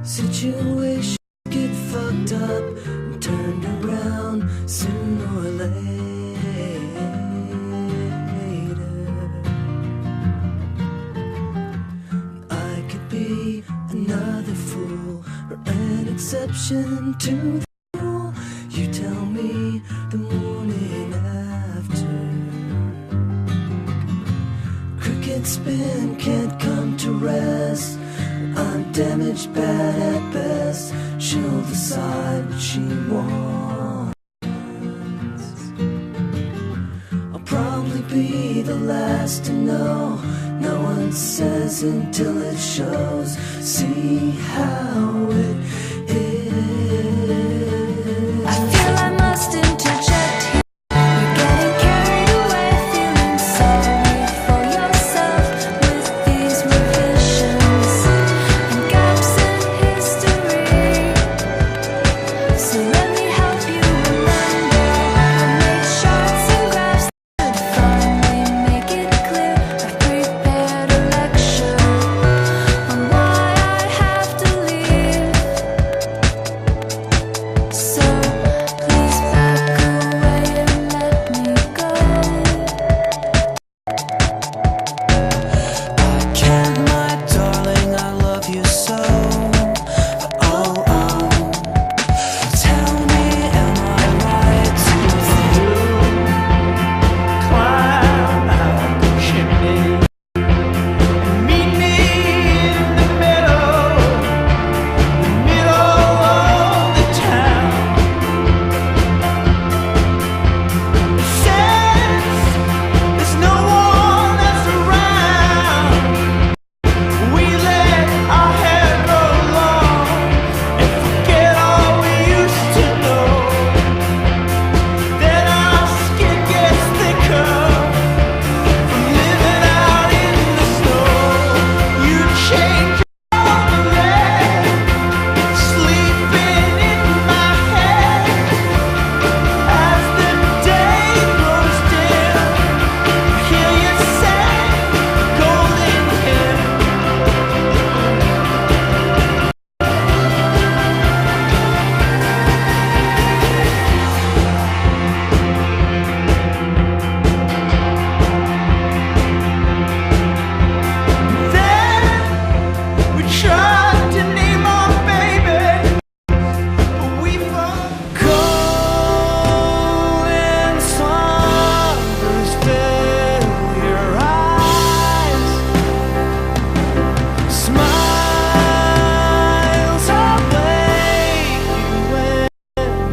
Situation get fucked up and turned around sooner or later. I could be another fool or an exception to the rule. You tell me the morning after. Cricket spin can't come to rest. I'm damaged, bad at best. She'll decide what she wants. I'll probably be the last to know. No one says until it shows. See how it is. I feel I must interject here. You're getting carried away, feeling sorry for yourself with these revisions and gaps in history. So let me help you remember. I made charts and graphs that would finally make it clear. I've prepared a lecture on why I have to leave. So please back away and let me go. I can't, my darling, I love you so. Oh, oh. Tell me, am I right to think? Climb out the chimney and meet me in the middle of the town. Since there's no one else around, we let our hair grow long and forget all we used to know. Then our skin gets thicker from living out in the snow. You change all the red, sleeping in my head as the day grows dim. I hear you say, golden hair. Then we tried to name our baby, but we forgot. Golden slumbers fill your eyes. Smiles awake you when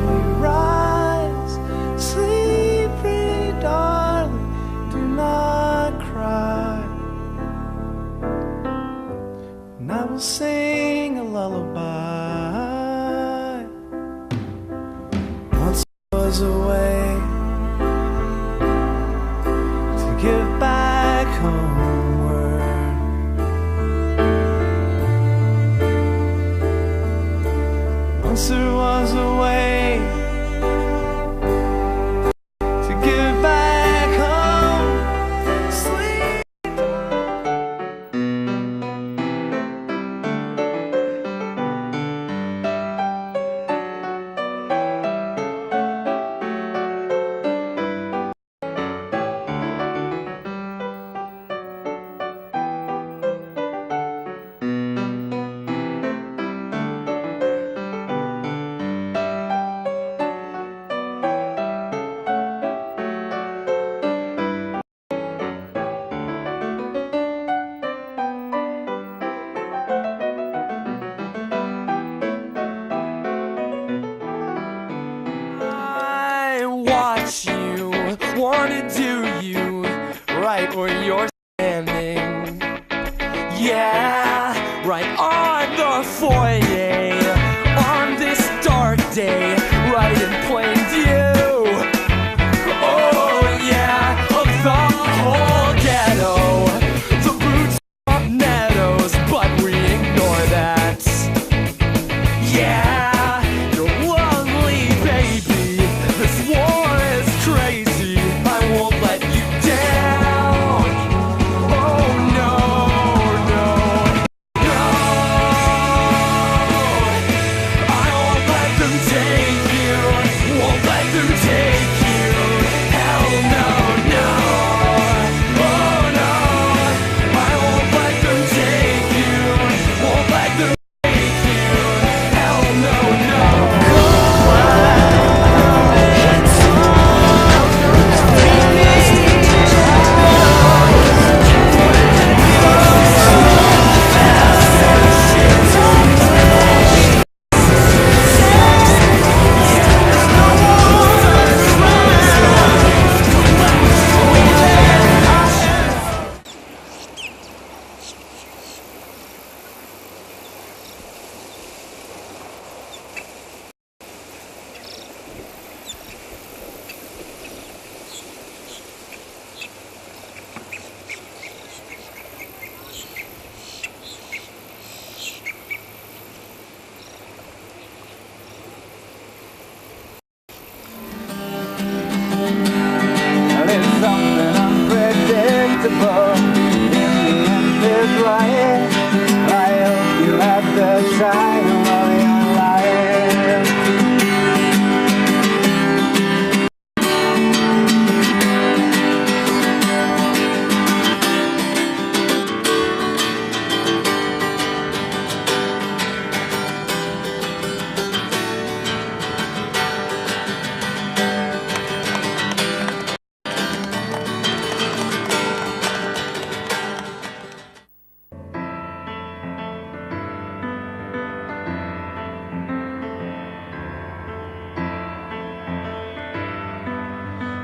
we rise. Sleep, pretty darling, do not cry. And I will sing a lullaby. Once I was away to give back homeward. Once there was a way to give back home. Sleep.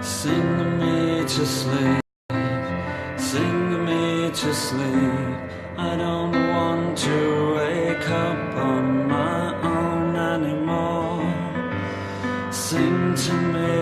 Sing me to sleep, sing me to sleep. I don't want to wake up on my own anymore. Sing to me